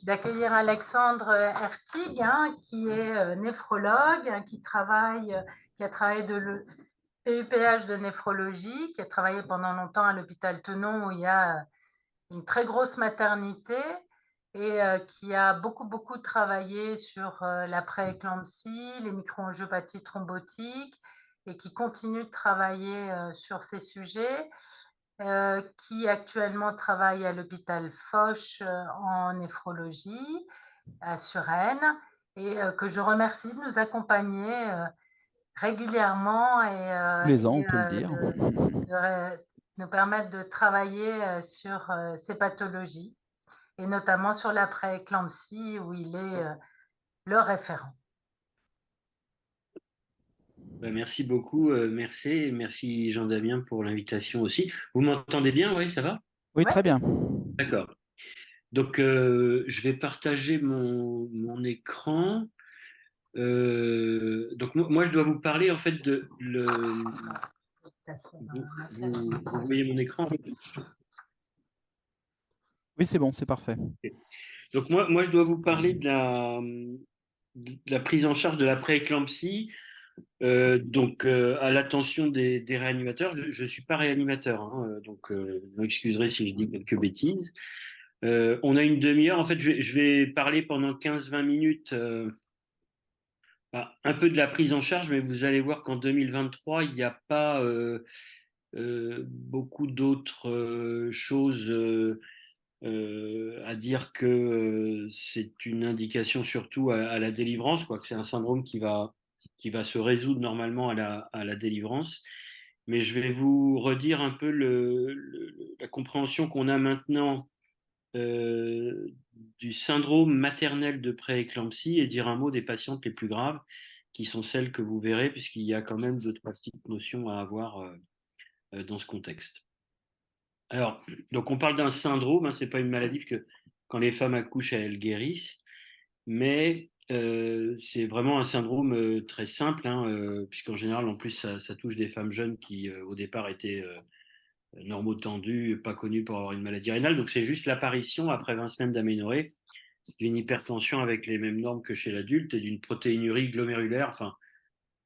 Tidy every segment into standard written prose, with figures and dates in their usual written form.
d'accueillir Alexandre Hertig, hein, qui est néphrologue, hein, qui a travaillé le PUPH de néphrologie, qui a travaillé pendant longtemps à l'hôpital Tenon où il y a une très grosse maternité et qui a beaucoup travaillé sur la pré-éclampsie, les micro-angiopathies thrombotiques et qui continue de travailler sur ces sujets, qui actuellement travaille à l'hôpital Foch en néphrologie à Suresnes et que je remercie de nous accompagner régulièrement Tous les ans, on peut le dire. de nous permettre de travailler sur ces pathologies et notamment sur la pré-éclampsie où il est le référent. Merci beaucoup, merci Jean-Damien pour l'invitation aussi. Vous m'entendez bien? Oui, ça va? Oui, Ouais. très bien. D'accord. Donc, je vais partager mon écran. Donc, moi, je dois vous parler en fait vous voyez mon écran? Oui, c'est bon, c'est parfait. Donc, moi, je dois vous parler de la prise en charge de la pré-éclampsie. Donc, à l'attention des réanimateurs, je ne suis pas réanimateur, hein, donc vous m'excuserez si je dis quelques bêtises. On a une demi-heure, en fait, je vais parler pendant 15-20 minutes un peu de la prise en charge, mais vous allez voir qu'en 2023, il n'y a pas beaucoup d'autres choses à dire que c'est une indication surtout à la délivrance, quoi, que c'est un syndrome qui va se résoudre normalement à la délivrance. Mais je vais vous redire un peu la compréhension qu'on a maintenant du syndrome maternel de pré-éclampsie et dire un mot des patientes les plus graves, qui sont celles que vous verrez, puisqu'il y a quand même deux, trois petites notions à avoir dans ce contexte. Alors, donc on parle d'un syndrome, hein, c'est pas une maladie, parce que quand les femmes accouchent, elles guérissent, mais c'est vraiment un syndrome très simple, hein, puisqu'en général, en plus, ça touche des femmes jeunes qui, au départ, étaient normotendus, pas connues pour avoir une maladie rénale. Donc, c'est juste l'apparition, après 20 semaines d'aménorrhée, d'une hypertension avec les mêmes normes que chez l'adulte et d'une protéinurie glomérulaire, enfin,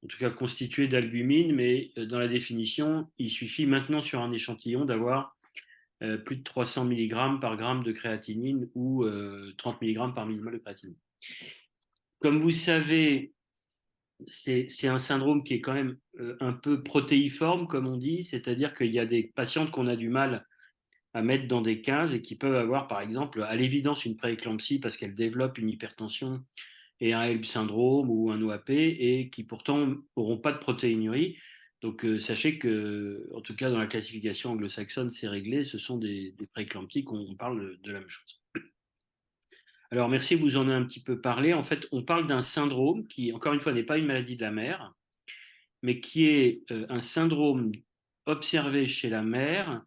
en tout cas constituée d'albumine, mais dans la définition, il suffit maintenant sur un échantillon d'avoir plus de 300 mg par gramme de créatinine ou 30 mg par millimole de créatinine. Comme vous savez, c'est un syndrome qui est quand même un peu protéiforme, comme on dit, c'est-à-dire qu'il y a des patientes qu'on a du mal à mettre dans des cases et qui peuvent avoir, par exemple, à l'évidence, une prééclampsie parce qu'elles développent une hypertension et un HELB syndrome ou un OAP et qui pourtant n'auront pas de protéinurie. Donc, sachez que, en tout cas, dans la classification anglo-saxonne, c'est réglé. Ce sont des prééclamptiques, on parle de la même chose. Alors, merci, vous en avez un petit peu parlé. En fait, on parle d'un syndrome qui, encore une fois, n'est pas une maladie de la mère, mais qui est un syndrome observé chez la mère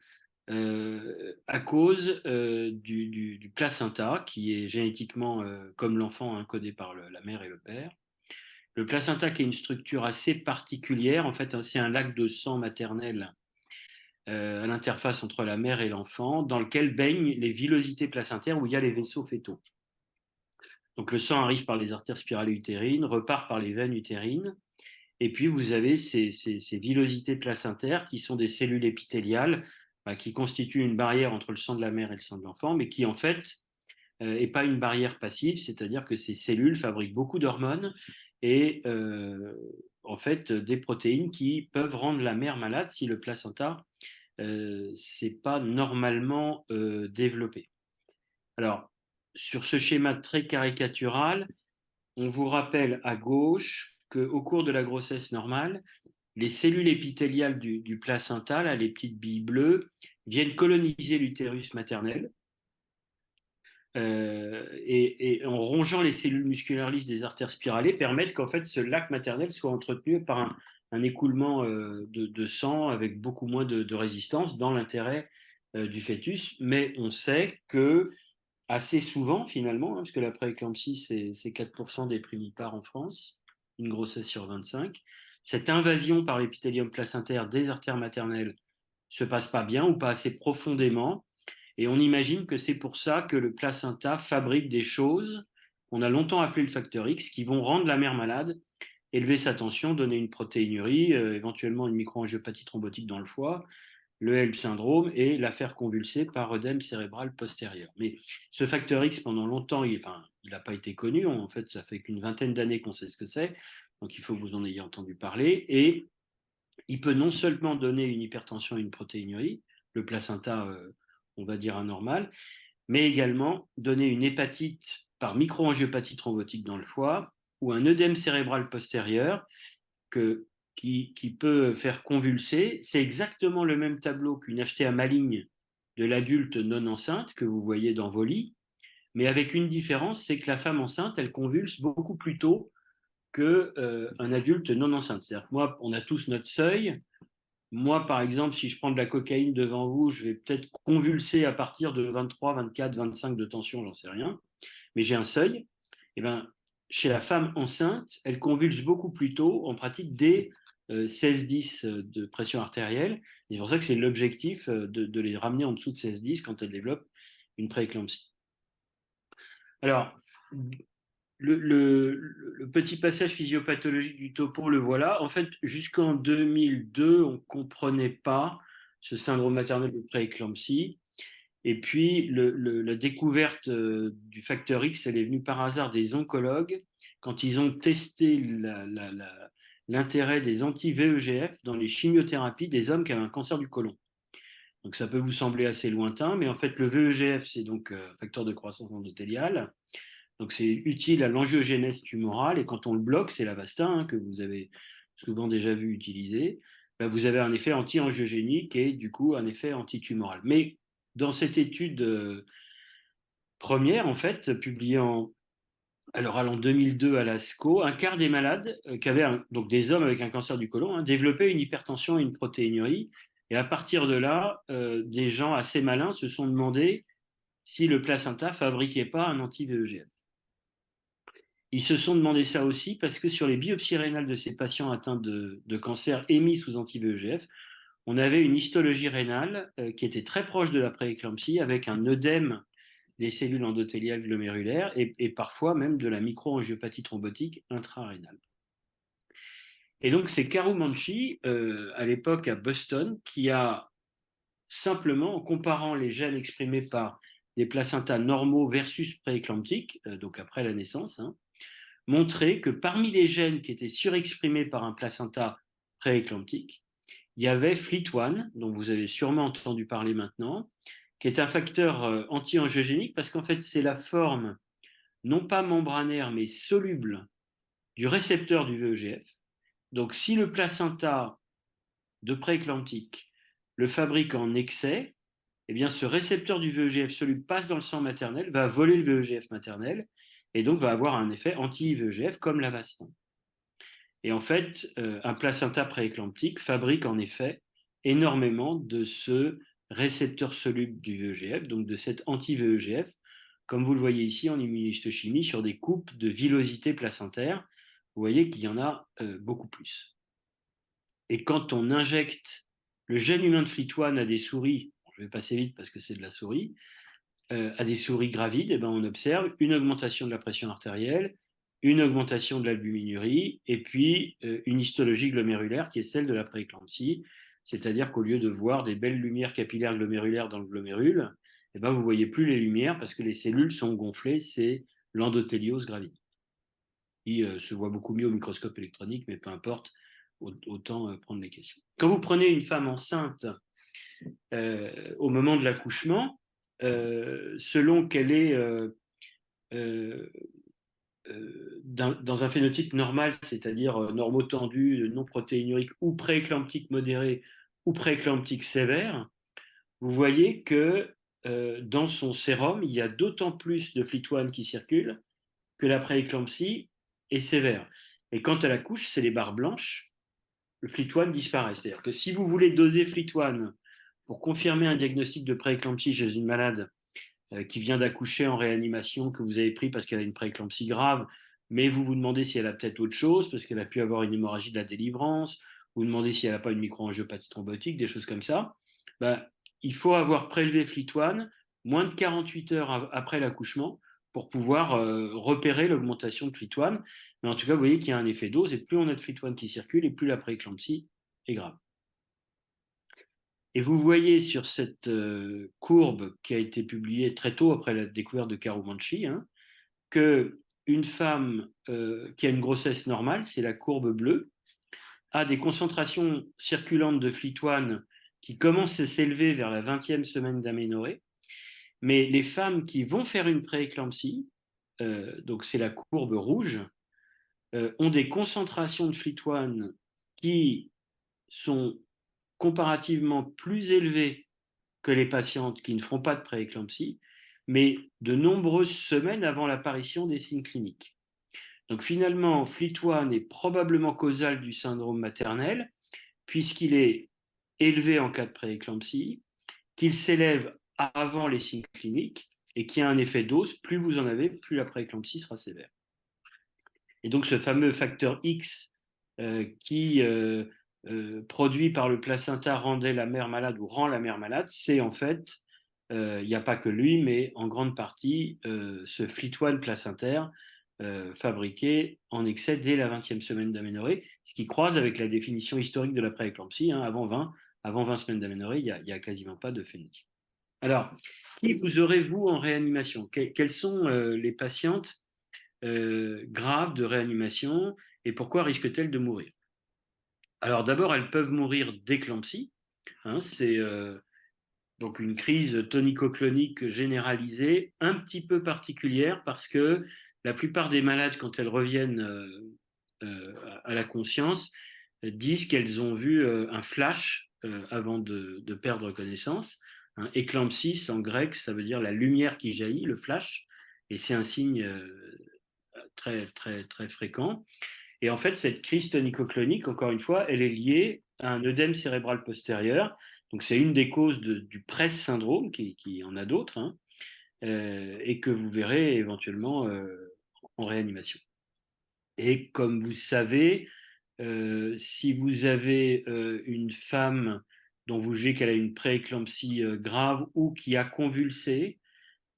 à cause du placenta, qui est génétiquement, comme l'enfant, encodé par la mère et le père. Le placenta qui est une structure assez particulière, en fait, c'est un lac de sang maternel à l'interface entre la mère et l'enfant, dans lequel baignent les villosités placentaires où il y a les vaisseaux fœtaux. Donc le sang arrive par les artères spirales utérines, repart par les veines utérines, et puis vous avez ces villosités placentaires qui sont des cellules épithéliales qui constituent une barrière entre le sang de la mère et le sang de l'enfant, mais qui en fait n'est pas une barrière passive, c'est-à-dire que ces cellules fabriquent beaucoup d'hormones et en fait des protéines qui peuvent rendre la mère malade si le placenta c'est pas normalement développé. Alors, sur ce schéma très caricatural, on vous rappelle à gauche qu'au cours de la grossesse normale, les cellules épithéliales du placenta, là, les petites billes bleues, viennent coloniser l'utérus maternel. Et en rongeant les cellules musculaires lisses des artères spiralées, permettent qu'en fait ce lac maternel soit entretenu par un écoulement de sang avec beaucoup moins de résistance dans l'intérêt du fœtus. Mais on sait que assez souvent finalement, hein, parce que la prééclampsie c'est 4% des primipares en France, une grossesse sur 25, cette invasion par l'épithélium placentaire des artères maternelles se passe pas bien ou pas assez profondément. Et on imagine que c'est pour ça que le placenta fabrique des choses qu'on a longtemps appelées le facteur X, qui vont rendre la mère malade, élever sa tension, donner une protéinurie, éventuellement une microangiopathie thrombotique dans le foie, le HELLP syndrome et la faire convulser par œdème cérébral postérieur. Mais ce facteur X, pendant longtemps, il n'a pas été connu. En fait, ça fait qu'une vingtaine d'années qu'on sait ce que c'est. Donc, il faut que vous en ayez entendu parler. Et il peut non seulement donner une hypertension et une protéinurie, le placenta, on va dire anormal, mais également donner une hépatite par microangiopathie thrombotique dans le foie ou un œdème cérébral postérieur qui peut faire convulser. C'est exactement le même tableau qu'une HTA maligne de l'adulte non enceinte que vous voyez dans vos lits, mais avec une différence, c'est que la femme enceinte, elle convulse beaucoup plus tôt qu'un adulte non enceinte. C'est-à-dire que moi, on a tous notre seuil. Moi, par exemple, si je prends de la cocaïne devant vous, je vais peut-être convulser à partir de 23, 24, 25 de tension, j'en sais rien, mais j'ai un seuil. Et ben, chez la femme enceinte, elle convulse beaucoup plus tôt, en pratique dès 16-10 de pression artérielle. C'est pour ça que c'est l'objectif de les ramener en dessous de 16-10 quand elles développent une prééclampsie. Alors, le petit passage physiopathologique du topo, le voilà. En fait, jusqu'en 2002, on ne comprenait pas ce syndrome maternel de prééclampsie. Et puis, la découverte du facteur X, elle est venue par hasard des oncologues quand ils ont testé l'intérêt des anti-VEGF dans les chimiothérapies des hommes qui avaient un cancer du côlon. Donc, ça peut vous sembler assez lointain, mais en fait, le VEGF, c'est donc facteur de croissance endothéliale. Donc, c'est utile à l'angiogénèse tumorale. Et quand on le bloque, c'est l'Avastin que vous avez souvent déjà vu utiliser. Ben, vous avez un effet anti-angiogénique et du coup un effet antitumoral. Mais dans cette étude première, en fait, publiée en 2002 à l'ASCO, un quart des malades qui avaient donc des hommes avec un cancer du côlon développaient une hypertension et une protéinurie. Et à partir de là, des gens assez malins se sont demandé si le placenta fabriquait pas un anti-VEGF. Ils se sont demandé ça aussi parce que sur les biopsies rénales de ces patients atteints de cancer émis sous anti-VEGF, on avait une histologie rénale qui était très proche de la prééclampsie avec un œdème des cellules endothéliales glomérulaires et parfois même de la microangiopathie thrombotique intrarénale. Et donc c'est Karu Manchi, à l'époque à Boston, qui a simplement, en comparant les gènes exprimés par des placentas normaux versus prééclamptiques, donc après la naissance, montré que parmi les gènes qui étaient surexprimés par un placenta prééclamptique, il y avait FLT1, dont vous avez sûrement entendu parler maintenant, qui est un facteur anti-angiogénique parce qu'en fait, c'est la forme non pas membranaire mais soluble du récepteur du VEGF. Donc, si le placenta de prééclamptique le fabrique en excès, eh bien, ce récepteur du VEGF soluble passe dans le sang maternel, va voler le VEGF maternel et donc va avoir un effet anti-VEGF comme l'Avastin. Et en fait, un placenta prééclamptique fabrique en effet énormément de ce récepteur soluble du VEGF, donc de cet anti-VEGF, comme vous le voyez ici en immunohistochimie sur des coupes de villosité placentaire. Vous voyez qu'il y en a beaucoup plus. Et quand on injecte le gène humain de FLT1 à des souris, je vais passer vite parce que c'est de la souris, à des souris gravides, eh ben, on observe une augmentation de la pression artérielle, une augmentation de l'albuminurie et puis une histologie glomérulaire qui est celle de la prééclampsie, c'est-à-dire qu'au lieu de voir des belles lumières capillaires glomérulaires dans le glomérule, eh ben, vous ne voyez plus les lumières parce que les cellules sont gonflées, c'est l'endothéliose gravide. Il se voit beaucoup mieux au microscope électronique, mais peu importe, autant prendre les questions. Quand vous prenez une femme enceinte au moment de l'accouchement, selon qu'elle est dans un phénotype normal, c'est-à-dire normotendu, non protéinurique ou prééclamptique modéré ou prééclamptique sévère, vous voyez que dans son sérum, il y a d'autant plus de FLT1 qui circule que la prééclampsie est sévère. Et quand elle accouche, c'est les barres blanches, le FLT1 disparaît. C'est-à-dire que si vous voulez doser FLT1 pour confirmer un diagnostic de prééclampsie chez une malade qui vient d'accoucher en réanimation, que vous avez pris parce qu'elle a une prééclampsie grave, mais vous vous demandez si elle a peut-être autre chose, parce qu'elle a pu avoir une hémorragie de la délivrance, vous vous demandez si elle n'a pas une microangiopathie thrombotique, des choses comme ça, il faut avoir prélevé FLT1 moins de 48 heures après l'accouchement pour pouvoir repérer l'augmentation de FLT1. Mais en tout cas, vous voyez qu'il y a un effet dose, et plus on a de FLT1 qui circule, et plus la prééclampsie est grave. Et vous voyez sur cette courbe qui a été publiée très tôt après la découverte de Karumanchi, hein, qu'une femme qui a une grossesse normale, c'est la courbe bleue, a des concentrations circulantes de FLT1 qui commencent à s'élever vers la 20e semaine d'aménorrhée. Mais les femmes qui vont faire une prééclampsie, donc c'est la courbe rouge, ont des concentrations de FLT1 qui sont comparativement plus élevées que les patientes qui ne feront pas de prééclampsie, mais de nombreuses semaines avant l'apparition des signes cliniques. Donc finalement, FLT1 est probablement causal du syndrome maternel, puisqu'il est élevé en cas de prééclampsie, qu'il s'élève avant les signes cliniques et qu'il y a un effet dose. Plus vous en avez, plus la prééclampsie sera sévère. Et donc ce fameux facteur X qui produit par le placenta rendait la mère malade ou rend la mère malade, c'est en fait, il n'y a pas que lui, mais en grande partie ce FLT1 placentaire fabriqué en excès dès la 20e semaine d'aménorrhée, ce qui croise avec la définition historique de la prééclampsie, hein, avant 20 semaines d'aménorrhée, il n'y a quasiment pas de phénotype. Alors, qui vous aurez-vous en réanimation? Quelles sont les patientes graves de réanimation et pourquoi risquent-elles de mourir? Alors d'abord, elles peuvent mourir d'éclampsie, hein, c'est donc une crise tonico-clonique généralisée, un petit peu particulière parce que la plupart des malades, quand elles reviennent à la conscience, disent qu'elles ont vu un flash avant de perdre connaissance. Hein. Éclampsis, en grec, ça veut dire la lumière qui jaillit, le flash, et c'est un signe très, très, très fréquent. Et en fait, cette crise tonico-clonique, encore une fois, elle est liée à un œdème cérébral postérieur. Donc, c'est une des causes du Press syndrome, qui en a d'autres, hein, et que vous verrez éventuellement en réanimation. Et comme vous savez, si vous avez une femme dont vous jugez qu'elle a une prééclampsie grave ou qui a convulsé,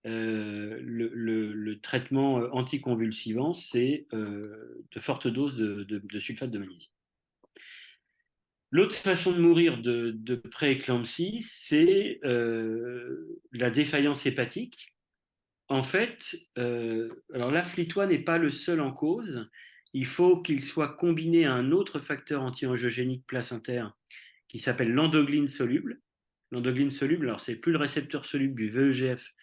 le traitement anticonvulsivant, c'est de fortes doses de sulfate de magnésium. L'autre façon de mourir de prééclampsie, c'est la défaillance hépatique. En fait, alors là, FLT1 n'est pas le seul en cause. Il faut qu'il soit combiné à un autre facteur anti-angiogénique placentaire qui s'appelle l'endoglyne soluble. L'endoglyne soluble, alors c'est plus le récepteur soluble du VEGF,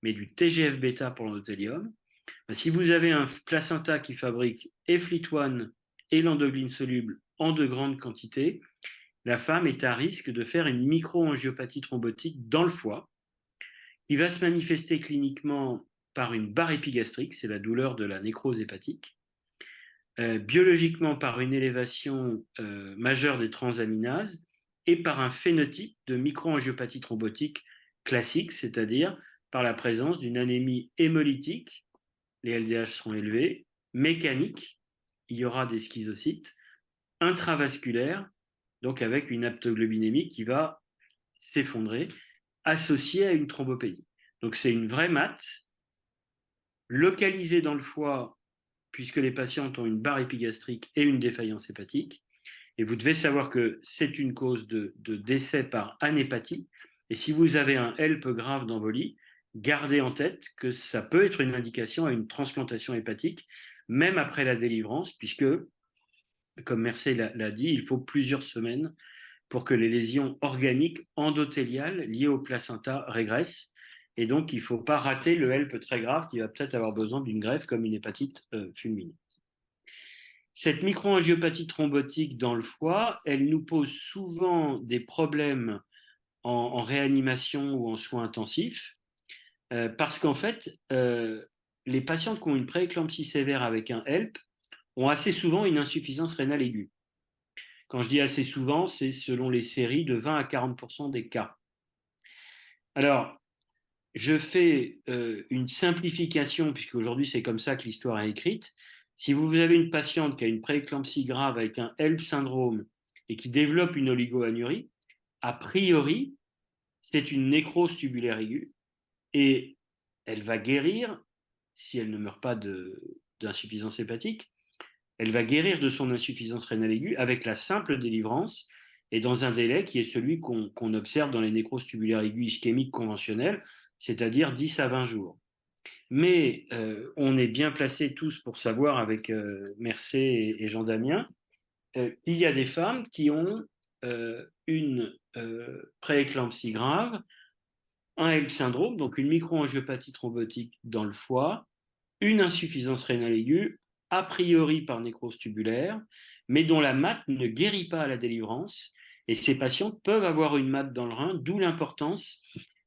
mais du TGF-bêta pour l'endothélium. Si vous avez un placenta qui fabrique et FLT1 et l'endoglyne soluble en de grandes quantités, la femme est à risque de faire une microangiopathie thrombotique dans le foie, qui va se manifester cliniquement par une barre épigastrique, c'est la douleur de la nécrose hépatique, biologiquement par une élévation majeure des transaminases et par un phénotype de microangiopathie thrombotique classique, c'est-à-dire par la présence d'une anémie hémolytique, les LDH seront élevés, mécanique, il y aura des schizocytes, intravasculaire, donc avec une aptoglobinémie qui va s'effondrer, associée à une thrombopénie. Donc c'est une vraie masse localisée dans le foie, puisque les patientes ont une barre épigastrique et une défaillance hépatique. Et vous devez savoir que c'est une cause de décès par anépathie. Et si vous avez un HELP grave d'embolie, gardez en tête que ça peut être une indication à une transplantation hépatique, même après la délivrance, puisque, comme Mercé l'a dit, il faut plusieurs semaines pour que les lésions organiques endothéliales liées au placenta régressent. Et donc, il ne faut pas rater le HELP très grave qui va peut-être avoir besoin d'une greffe comme une hépatite fulminante. Cette microangiopathie thrombotique dans le foie, elle nous pose souvent des problèmes en réanimation ou en soins intensifs, parce qu'en fait, les patientes qui ont une prééclampsie sévère avec un HELP ont assez souvent une insuffisance rénale aiguë. Quand je dis assez souvent, c'est selon les séries de 20 à 40% des cas. Alors, je fais une simplification, puisque aujourd'hui c'est comme ça que l'histoire est écrite. Si vous avez une patiente qui a une prééclampsie grave avec un HELP syndrome et qui développe une oligoanurie, a priori, c'est une nécrose tubulaire aiguë et elle va guérir, si elle ne meurt pas d'insuffisance hépatique, elle va guérir de son insuffisance rénale aiguë avec la simple délivrance et dans un délai qui est celui qu'on observe dans les nécroses tubulaires aiguës ischémiques conventionnelles, c'est-à-dire 10 à 20 jours. Mais on est bien placés tous pour savoir avec Mercé et Jean Damien, il y a des femmes qui ont une prééclampsie grave, un L syndrome, donc une microangiopathie thrombotique dans le foie, une insuffisance rénale aiguë, a priori par nécrose tubulaire, mais dont la MAT ne guérit pas à la délivrance. Et ces patientes peuvent avoir une MAT dans le rein, d'où l'importance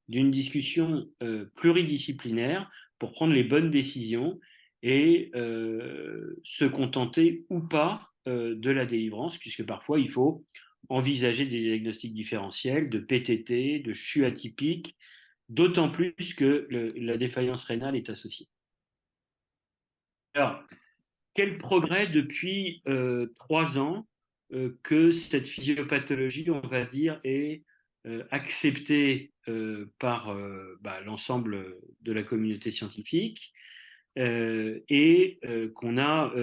d'une discussion pluridisciplinaire pour prendre les bonnes décisions et se contenter ou pas de la délivrance, puisque parfois il faut envisager des diagnostics différentiels de PTT, de CHU atypique, d'autant plus que la défaillance rénale est associée. Alors, quel progrès depuis 3 ans que cette physiopathologie, on va dire, est acceptée par l'ensemble de la communauté scientifique et qu'on a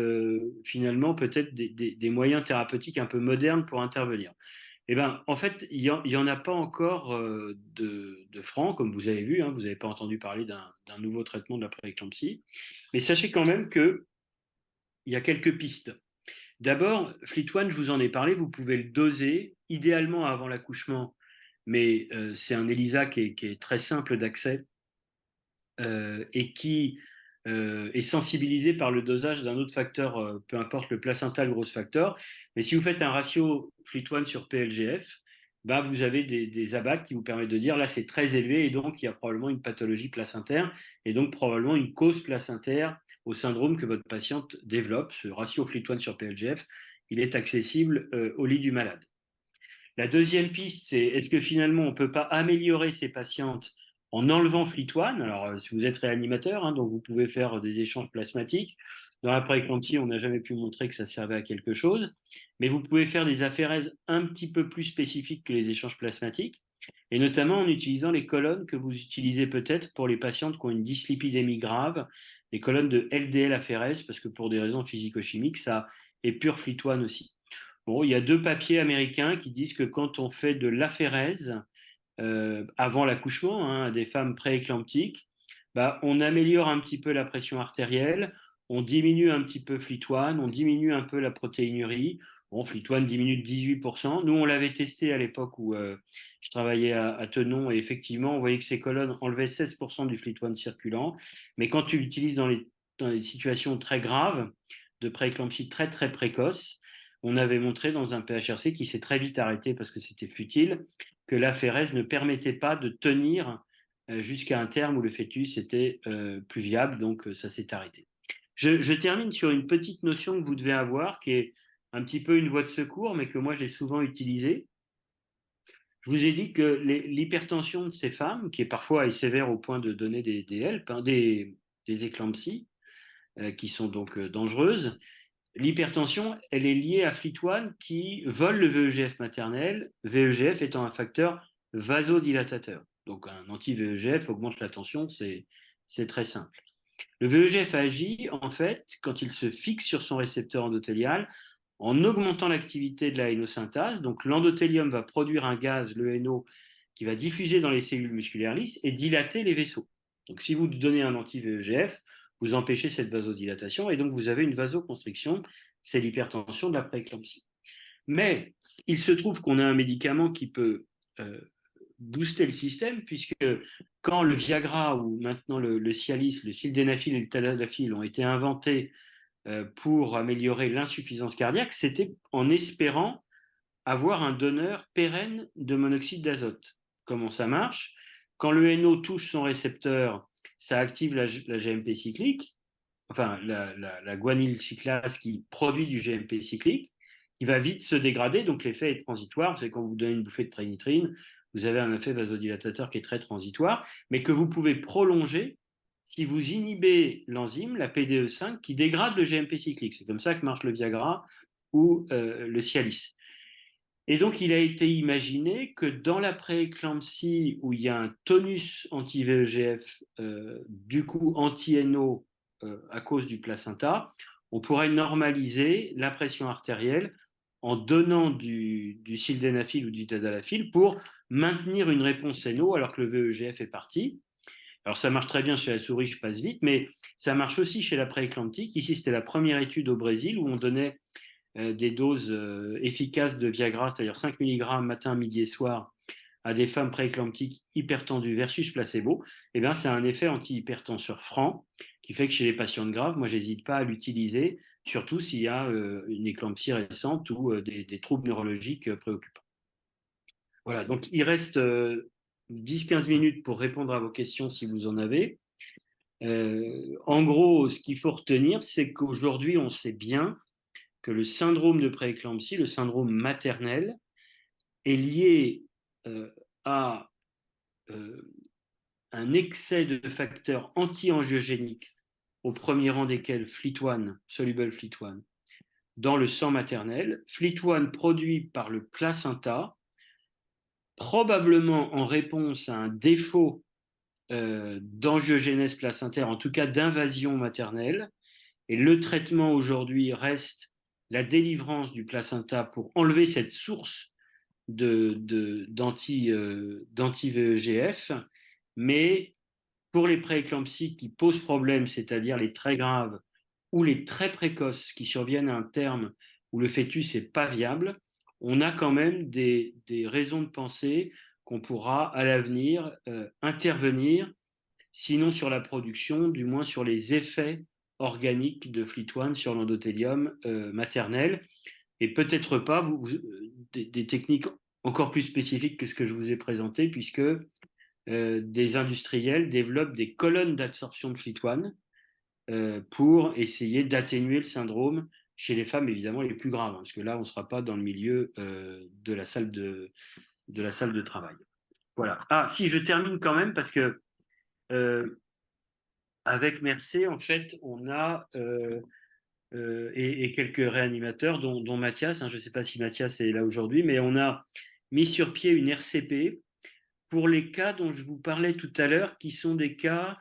finalement peut-être des moyens thérapeutiques un peu modernes pour intervenir. Eh ben, en fait, il y en a pas encore de francs, comme vous avez vu, hein, vous n'avez pas entendu parler d'un nouveau traitement de la prééclampsie, mais sachez quand même qu'il y a quelques pistes. D'abord, FLT1, je vous en ai parlé, vous pouvez le doser, idéalement avant l'accouchement, mais c'est un ELISA qui est très simple d'accès et qui est sensibilisé par le dosage d'un autre facteur, peu importe le placental growth factor. Mais si vous faites un ratio FLT1 sur PLGF, bah, vous avez des ABAC qui vous permettent de dire là c'est très élevé et donc il y a probablement une pathologie placentaire et donc probablement une cause placentaire au syndrome que votre patiente développe. Ce ratio FLT1 sur PLGF, il est accessible au lit du malade. La deuxième piste, c'est est-ce que finalement on ne peut pas améliorer ces patientes en enlevant FLT1? Alors, si vous êtes réanimateur, hein, donc vous pouvez faire des échanges plasmatiques. Dans la prééclampsie, on n'a jamais pu montrer que ça servait à quelque chose, mais vous pouvez faire des aphérèses un petit peu plus spécifiques que les échanges plasmatiques, et notamment en utilisant les colonnes que vous utilisez peut-être pour les patientes qui ont une dyslipidémie grave, les colonnes de LDL aphérèse, parce que pour des raisons physico-chimiques, ça épure FLT1 aussi. Bon, il y a 2 papiers américains qui disent que quand on fait de l'aphérèse avant l'accouchement, hein, des femmes prééclamptiques, bah, on améliore un petit peu la pression artérielle, on diminue un petit peu FLT1, on diminue un peu la protéinurie. Bon, FLT1 diminue de 18%. Nous, on l'avait testé à l'époque où je travaillais à Tenon et effectivement, on voyait que ces colonnes enlevaient 16% du FLT1 circulant. Mais quand tu l'utilises dans les situations très graves, de prééclampsie très très précoce, on avait montré dans un PHRC qui s'est très vite arrêté parce que c'était futile, que l'aphérèse ne permettait pas de tenir jusqu'à un terme où le fœtus était plus viable, donc ça s'est arrêté. Je termine sur une petite notion que vous devez avoir, qui est un petit peu une voie de secours, mais que moi j'ai souvent utilisée. Je vous ai dit que l'hypertension de ces femmes, qui est parfois sévère au point de donner des HELP, hein, des éclampsies, qui sont donc dangereuses, l'hypertension, elle est liée à FLT1 qui vole le VEGF maternel, VEGF étant un facteur vasodilatateur. Donc un anti-VEGF augmente la tension, c'est très simple. Le VEGF agit en fait quand il se fixe sur son récepteur endothélial en augmentant l'activité de la hénosynthase. Donc l'endothélium va produire un gaz, le NO, qui va diffuser dans les cellules musculaires lisses et dilater les vaisseaux. Donc si vous donnez un anti-VEGF, vous empêchez cette vasodilatation et donc vous avez une vasoconstriction, c'est l'hypertension de la prééclampsie. Mais il se trouve qu'on a un médicament qui peut booster le système, puisque quand le Viagra ou maintenant le Cialis, le sildenafil et le tadalafil ont été inventés pour améliorer l'insuffisance cardiaque, c'était en espérant avoir un donneur pérenne de monoxyde d'azote. Comment ça marche? Quand le NO touche son récepteur, ça active la GMP cyclique, enfin la guanyl cyclase qui produit du GMP cyclique, qui va vite se dégrader, donc l'effet est transitoire. C'est quand vous donnez une bouffée de trénitrine, vous avez un effet vasodilatateur qui est très transitoire, mais que vous pouvez prolonger si vous inhibez l'enzyme, la PDE5, qui dégrade le GMP cyclique. C'est comme ça que marche le Viagra ou le Cialis. Et donc, il a été imaginé que dans la prééclampsie, où il y a un tonus anti-VEGF, du coup anti-NO à cause du placenta, on pourrait normaliser la pression artérielle en donnant du sildenafil ou du tadalafil pour maintenir une réponse NO alors que le VEGF est parti. Alors ça marche très bien chez la souris, je passe vite, mais ça marche aussi chez la prééclamptique. Ici, c'était la première étude au Brésil où on donnait des doses efficaces de Viagra, c'est-à-dire 5 mg matin, midi et soir, à des femmes prééclamptiques hypertendues versus placebo, eh bien, c'est un effet antihypertenseur franc qui fait que chez les patientes graves, moi, j'hésite pas à l'utiliser, surtout s'il y a une éclampsie récente ou des troubles neurologiques préoccupants. Voilà, donc il reste 10-15 minutes pour répondre à vos questions si vous en avez. En gros, ce qu'il faut retenir, c'est qu'aujourd'hui, on sait bien que le syndrome de prééclampsie, le syndrome maternel, est lié à un excès de facteurs anti-angiogéniques, au premier rang desquels FLT1, soluble FLT1, dans le sang maternel. FLT1 produit par le placenta, probablement en réponse à un défaut d'angiogénèse placentaire, en tout cas d'invasion maternelle. Et le traitement aujourd'hui reste la délivrance du placenta pour enlever cette source d'anti-VEGF, mais pour les prééclampsies qui posent problème, c'est-à-dire les très graves ou les très précoces qui surviennent à un terme où le fœtus n'est pas viable, on a quand même des raisons de penser qu'on pourra à l'avenir intervenir, sinon sur la production, du moins sur les effets organiques de FLT1 sur l'endothélium maternel, et peut-être pas des techniques encore plus spécifiques que ce que je vous ai présenté, puisque des industriels développent des colonnes d'absorption de FLT1 pour essayer d'atténuer le syndrome chez les femmes évidemment les plus graves, hein, parce que là on ne sera pas dans le milieu de la salle de travail. Voilà. Ah, si, je termine quand même parce que avec Mercé, en fait, on a et quelques réanimateurs, dont Mathias, hein, je ne sais pas si Mathias est là aujourd'hui, mais on a mis sur pied une RCP pour les cas dont je vous parlais tout à l'heure, qui sont des cas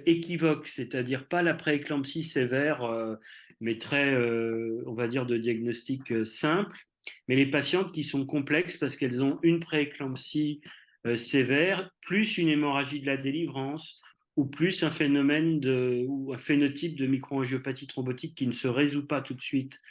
équivoques, c'est-à-dire pas la prééclampsie sévère, mais très, on va dire, de diagnostic simple, mais les patientes qui sont complexes parce qu'elles ont une prééclampsie sévère, plus une hémorragie de la délivrance, ou plus un phénomène ou un phénotype de microangiopathie thrombotique qui ne se résout pas tout de suite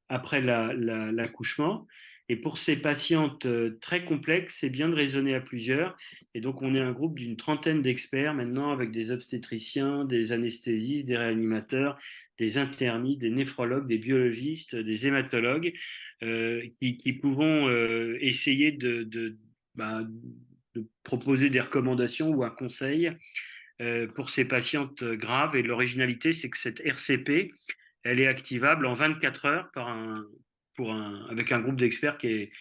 après l'accouchement. Et pour ces patientes très complexes, c'est bien de raisonner à plusieurs. Et donc, on est un groupe d'une trentaine d'experts maintenant avec des obstétriciens, des anesthésistes, des réanimateurs, des internistes, des néphrologues, des biologistes, des hématologues qui pouvons essayer de proposer des recommandations ou un conseil pour ces patientes graves. Et l'originalité, c'est que cette RCP, elle est activable en 24 heures avec un groupe d'experts qui est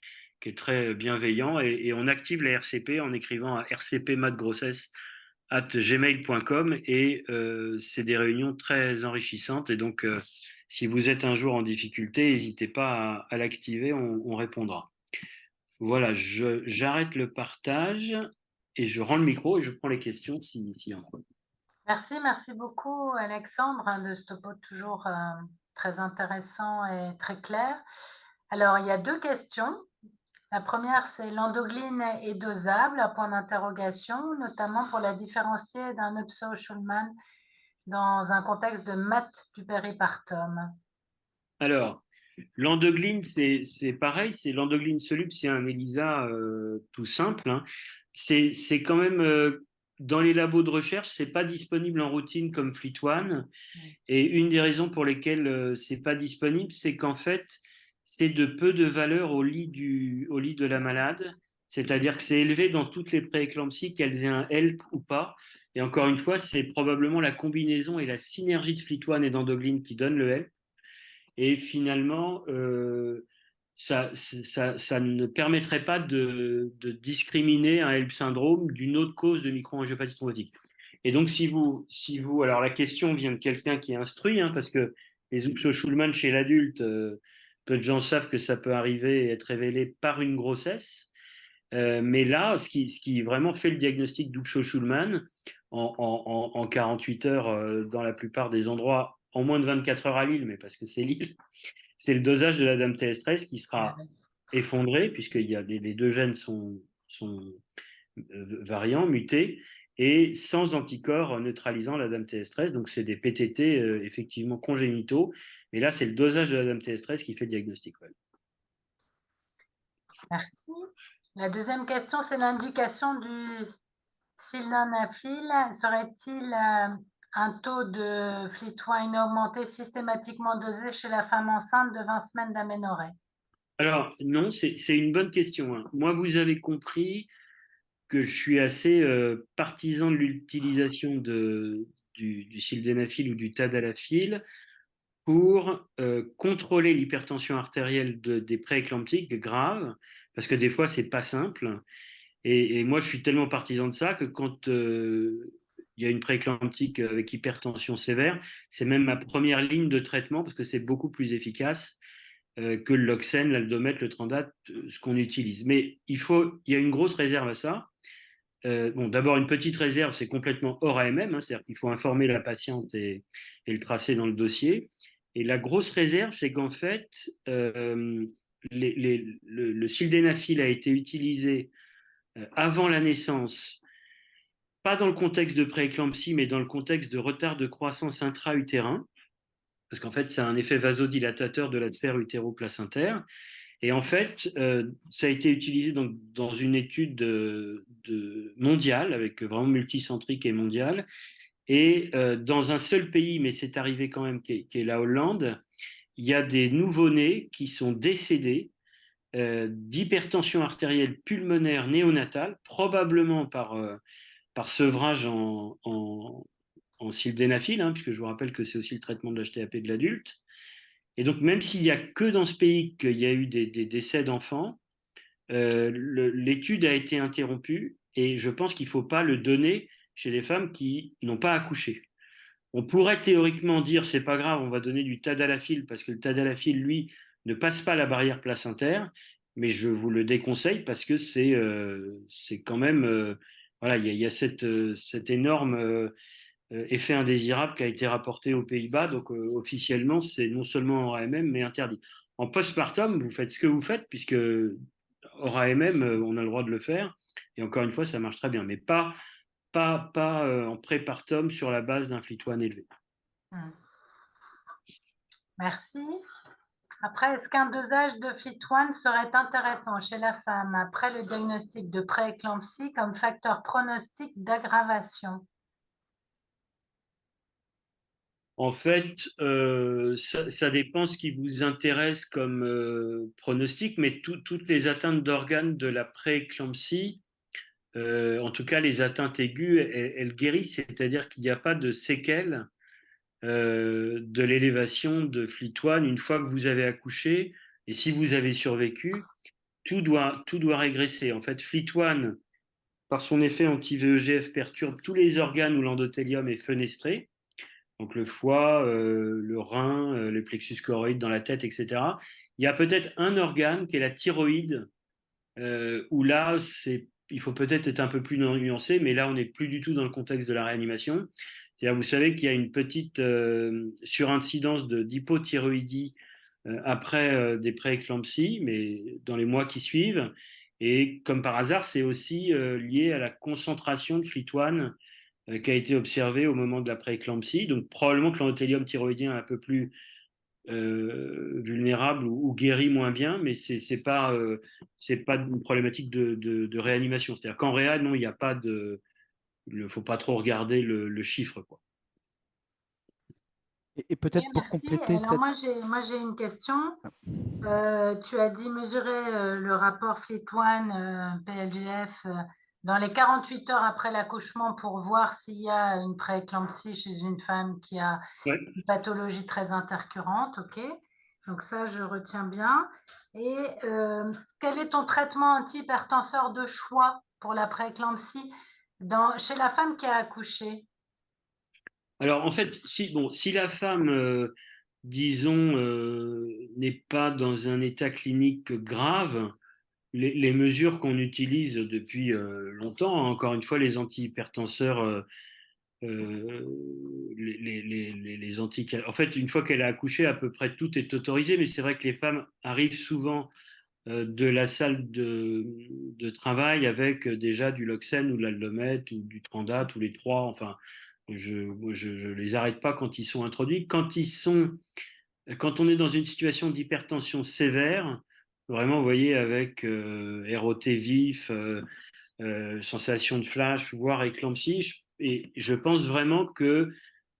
très bienveillant. Et on active la RCP en écrivant à rcpmatgrossesse@gmail.com. Et c'est des réunions très enrichissantes. Et donc, si vous êtes un jour en difficulté, n'hésitez pas à l'activer, on répondra. Voilà, j'arrête le partage et je rends le micro et je prends les questions s'il y en a. Merci beaucoup Alexandre, hein, de ce topo toujours très intéressant et très clair. Alors, il y a 2 questions. La première, c'est l'endoglyne est dosable, à point d'interrogation, notamment pour la différencier d'un Upso-Schulman dans un contexte de mat du péripartum. Alors, l'endoglyne, c'est pareil, c'est l'endoglyne soluble, c'est un ELISA tout simple, hein. C'est quand même, dans les labos de recherche, c'est pas disponible en routine comme FLT1. Et une des raisons pour lesquelles c'est pas disponible, c'est qu'en fait, c'est de peu de valeur au lit de la malade. C'est-à-dire que c'est élevé dans toutes les prééclampsies, qu'elles aient un HELP ou pas. Et encore une fois, c'est probablement la combinaison et la synergie de FLT1 et d'endoglyne qui donne le HELP. Et finalement, ça ne permettrait pas de discriminer un HELP syndrome d'une autre cause de microangiopathie thrombotique. Et donc, alors la question vient de quelqu'un qui est instruit, hein, parce que les Upso-Schulman chez l'adulte, peu de gens savent que ça peut arriver et être révélé par une grossesse. Mais là, ce qui vraiment fait le diagnostic Dubčo-Schulman en 48 heures dans la plupart des endroits, en moins de 24 heures à Lille, mais parce que c'est Lille, c'est le dosage de la DAMTS13 qui sera effondré, puisque les deux gènes sont variants, mutés, et sans anticorps neutralisant la DAMTS13. Donc, c'est des PTT effectivement congénitaux. Mais là, c'est le dosage de la DAMTS13 qui fait le diagnostic. Ouais. Merci. La deuxième question, c'est l'indication du sildenafil. Serait-il un taux de FLT1 augmenté systématiquement dosé chez la femme enceinte de 20 semaines d'aménorrhée? Alors, non, c'est une bonne question. Hein. Moi, vous avez compris que je suis assez partisan de l'utilisation du sildenafil ou du tadalafil pour contrôler l'hypertension artérielle des prééclamptiques graves, parce que des fois, c'est pas simple. Et moi, je suis tellement partisan de ça que quand il y a une prééclamptique avec hypertension sévère, c'est même ma première ligne de traitement parce que c'est beaucoup plus efficace que le Loxène, l'Aldomètre, le Trendat, ce qu'on utilise. Mais il y a une grosse réserve à ça. Bon, d'abord, une petite réserve, c'est complètement hors AMM, hein, c'est-à-dire qu'il faut informer la patiente et le tracer dans le dossier. Et la grosse réserve, c'est qu'en fait, le sildenafil a été utilisé avant la naissance, pas dans le contexte de prééclampsie, mais dans le contexte de retard de croissance intra-utérin, parce qu'en fait, ça a un effet vasodilatateur de la sphère utéro-placentaire. Et en fait, ça a été utilisé donc, dans une étude mondiale, avec vraiment multicentrique et mondiale, et dans un seul pays, mais c'est arrivé quand même, qui est la Hollande, il y a des nouveau-nés qui sont décédés d'hypertension artérielle pulmonaire néonatale, probablement par sevrage en sildenafil, hein, puisque je vous rappelle que c'est aussi le traitement de l'HTAP de l'adulte. Et donc, même s'il n'y a que dans ce pays qu'il y a eu des décès d'enfants, l'étude a été interrompue et je pense qu'il ne faut pas le donner chez les femmes qui n'ont pas accouché. On pourrait théoriquement dire c'est pas grave, on va donner du tadalafil parce que le tadalafil, lui, ne passe pas la barrière placentaire, mais je vous le déconseille parce que c'est quand même voilà, il y a cette énorme effet indésirable qui a été rapporté aux Pays-Bas. Donc, officiellement, c'est non seulement en AMM, mais interdit. En postpartum, vous faites ce que vous faites, puisque hors AMM, on a le droit de le faire. Et encore une fois, ça marche très bien, mais pas en prépartum sur la base d'un FLT1 élevé. Merci. Après, est-ce qu'un dosage de FLT1 serait intéressant chez la femme après le diagnostic de prééclampsie comme facteur pronostic d'aggravation? En fait, ça dépend ce qui vous intéresse comme pronostic, mais toutes les atteintes d'organes de la prééclampsie, en tout cas les atteintes aiguës, elles guérissent, c'est-à-dire qu'il n'y a pas de séquelles de l'élévation de FLT1 une fois que vous avez accouché, et si vous avez survécu, tout doit régresser. En fait, FLT1, par son effet anti-VEGF, perturbe tous les organes où l'endothélium est fenestré, donc le foie, le rein, les plexus choroïdes dans la tête, etc. Il y a peut-être un organe qui est la thyroïde, où là, il faut peut-être être un peu plus nuancé, mais là, on n'est plus du tout dans le contexte de la réanimation. C'est-à-dire, vous savez qu'il y a une petite surincidence d'hypothyroïdie après des prééclampsies, mais dans les mois qui suivent. Et comme par hasard, c'est aussi lié à la concentration de FLT1 qui a été observée au moment de la prééclampsie. Donc probablement que l'endothélium thyroïdien est un peu plus vulnérable ou guéri moins bien, mais c'est pas une problématique de réanimation. C'est-à-dire qu'en réa, non, il n'y a pas de, il ne faut pas trop regarder le chiffre, quoi. Et peut-être pour Merci. compléter Alors cette... moi j'ai une question. Tu as dit mesurer le rapport FLT1 PLGF dans les 48 heures après l'accouchement pour voir s'il y a une prééclampsie chez une femme qui a Ouais. une pathologie très intercurrente. Ok, donc ça je retiens bien. Et quel est ton traitement antihypertenseur de choix pour la prééclampsie chez la femme qui a accouché? Alors en fait, si la femme disons, n'est pas dans un état clinique grave, les mesures qu'on utilise depuis longtemps, hein, encore une fois, les antihypertenseurs, en fait, une fois qu'elle a accouché, à peu près tout est autorisé, mais c'est vrai que les femmes arrivent souvent de la salle de travail avec déjà du Loxène ou de l'Aldomètre ou du Trandate ou les trois. Enfin, je les arrête pas quand ils sont introduits. Quand on est dans une situation d'hypertension sévère, vraiment, vous voyez, avec ROT vif, sensation de flash, voire éclampsie, et je pense vraiment que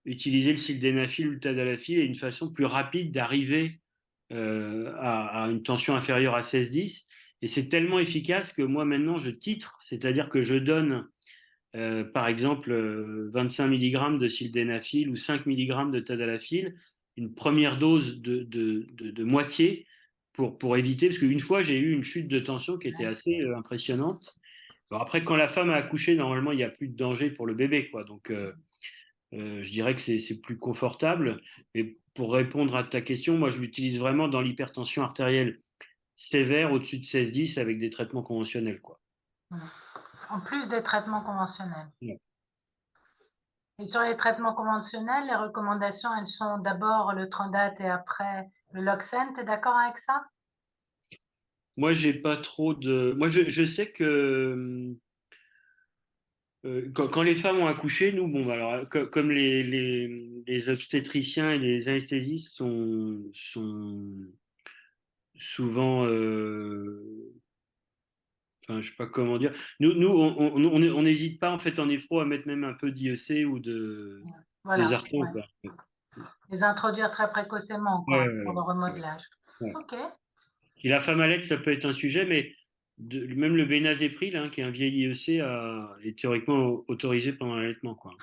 utiliser le sildenafil ou le tadalafil est une façon plus rapide d'arriver à une tension inférieure à 16-10. Et c'est tellement efficace que moi maintenant je titre, c'est-à-dire que je donne par exemple 25 mg de sildenafil ou 5 mg de tadalafil, une première dose de moitié pour éviter, parce qu'une fois j'ai eu une chute de tension qui était assez impressionnante. Alors après, quand la femme a accouché, normalement il n'y a plus de danger pour le bébé, quoi. Donc je dirais que c'est plus confortable. Et pour répondre à ta question, moi je l'utilise vraiment dans l'hypertension artérielle sévère au-dessus de 16-10 avec des traitements conventionnels, quoi. En plus des traitements conventionnels. Ouais. Et sur les traitements conventionnels, les recommandations, elles sont d'abord le Trandate et après le Loxène. Tu es d'accord avec ça? Moi, j'ai pas trop de. Moi, je sais que quand les femmes ont accouché, nous, bon, bah, alors, comme les obstétriciens et les anesthésistes sont souvent, enfin, je sais pas comment dire. Nous, on n'hésite pas en fait en néphro à mettre même un peu d'IEC ou de Voilà, Zarton, ouais. quoi. Les introduire très précocement, Ouais, quoi, ouais, pour le ouais, remodelage. ouais. Ok. Et la femme à l'aide, ça peut être un sujet, mais même le bénazépril, hein, qui est un vieil IEC, est théoriquement autorisé pendant l'allaitement, quoi.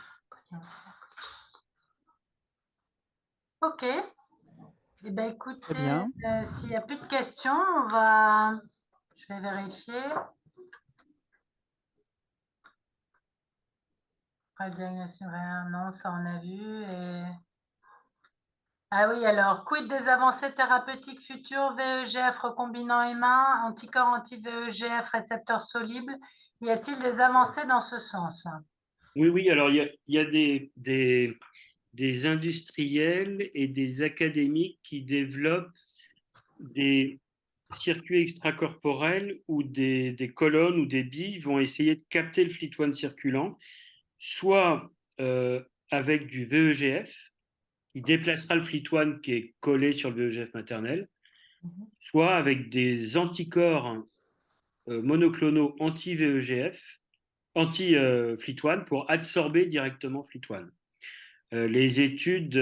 Ok. Eh bien, Très écoutez, bien. s'il n'y a plus de questions, je vais vérifier. Après le diagnostic, non, ça on a vu. Ah oui, alors, quid des avancées thérapeutiques futures, VEGF recombinant humain, anticorps anti-VEGF récepteurs solubles? Y a-t-il des avancées dans ce sens? Oui, oui, alors il y a des industriels et des académiques qui développent des circuits extracorporels où des colonnes ou des billes vont essayer de capter le FLT1 circulant, soit avec du VEGF, qui déplacera le FLT1 qui est collé sur le VEGF maternel, soit avec des anticorps monoclonaux anti-VEGF, anti-FLT1 pour absorber directement FLT1. Les études,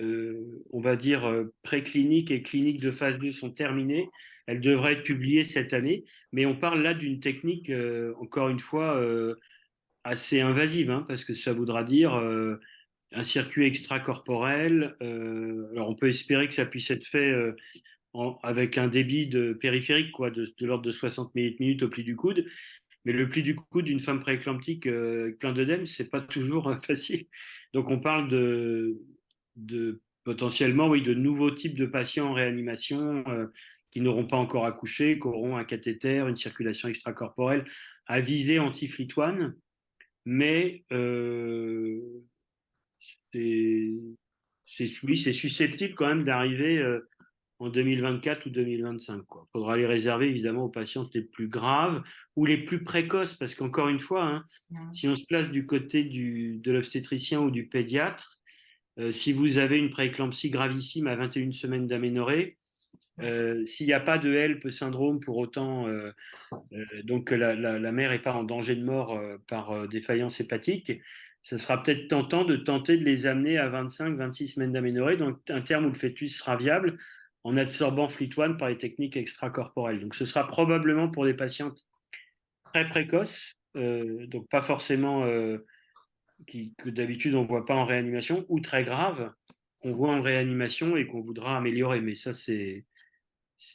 on va dire, précliniques et cliniques de phase 2 sont terminées. Elles devraient être publiées cette année, mais on parle là d'une technique, encore une fois, assez invasive, hein, parce que ça voudra dire un circuit extracorporel. Alors on peut espérer que ça puisse être fait avec un débit de périphérique, quoi, de l'ordre de 60 minutes au pli du coude. Mais le pli du coude d'une femme prééclamptique avec plein d'œdème, c'est pas toujours facile. Donc on parle de potentiellement, oui, de nouveaux types de patients en réanimation qui n'auront pas encore accouché, qui auront un cathéter, une circulation extracorporelle à visée anti-FLT1, mais c'est, oui, c'est susceptible quand même d'arriver en 2024 ou 2025, quoi. Il faudra les réserver évidemment aux patientes les plus graves ou les plus précoces, parce qu'encore une fois, hein, si on se place du côté de l'obstétricien ou du pédiatre, si vous avez une prééclampsie gravissime à 21 semaines d'aménorrhée, s'il n'y a pas de HELP syndrome pour autant, donc que la mère n'est pas en danger de mort par défaillance hépatique, ce sera peut-être tentant de tenter de les amener à 25-26 semaines d'aménorrhée, donc un terme où le fœtus sera viable en absorbant FLT1 par les techniques extracorporelles. Donc ce sera probablement pour des patientes très précoces, donc pas forcément que d'habitude on ne voit pas en réanimation, ou très graves qu'on voit en réanimation et qu'on voudra améliorer. Mais ça,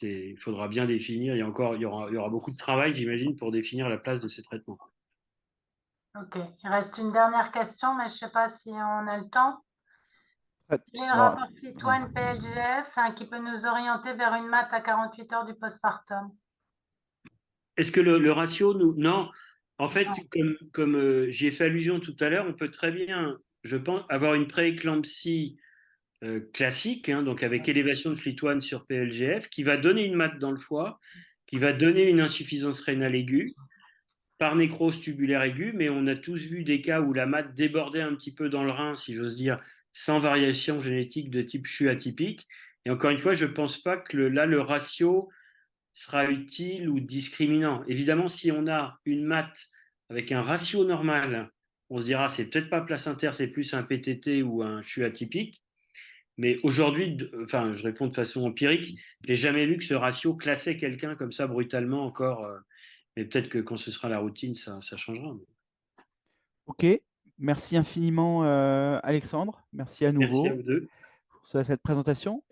il faudra bien définir. Il y aura beaucoup de travail, j'imagine, pour définir la place de ces traitements. Ok, il reste une dernière question, mais je ne sais pas si on a le temps. Et le Alors, rapport FLIT-1 PLGF qui peut nous orienter vers une maths à 48 heures du postpartum. Est-ce que le ratio, nous... Non. En fait, Non. comme j'y ai fait allusion tout à l'heure, on peut très bien, je pense, avoir une prééclampsie classique, hein, donc avec élévation de FLT1 sur PLGF, qui va donner une matte dans le foie, qui va donner une insuffisance rénale aiguë, par nécrose tubulaire aiguë, mais on a tous vu des cas où la matte débordait un petit peu dans le rein, si j'ose dire, sans variation génétique de type CHU atypique. Et encore une fois, je ne pense pas que là, le ratio sera utile ou discriminant. Évidemment, si on a une matte avec un ratio normal, on se dira c'est peut-être pas placentaire, c'est plus un PTT ou un CHU atypique. Mais aujourd'hui, enfin, je réponds de façon empirique, j'ai jamais vu que ce ratio classait quelqu'un comme ça brutalement encore. Mais peut-être que quand ce sera la routine, ça changera. ok, merci infiniment Alexandre, merci à Merci à nouveau vous deux. pour cette présentation.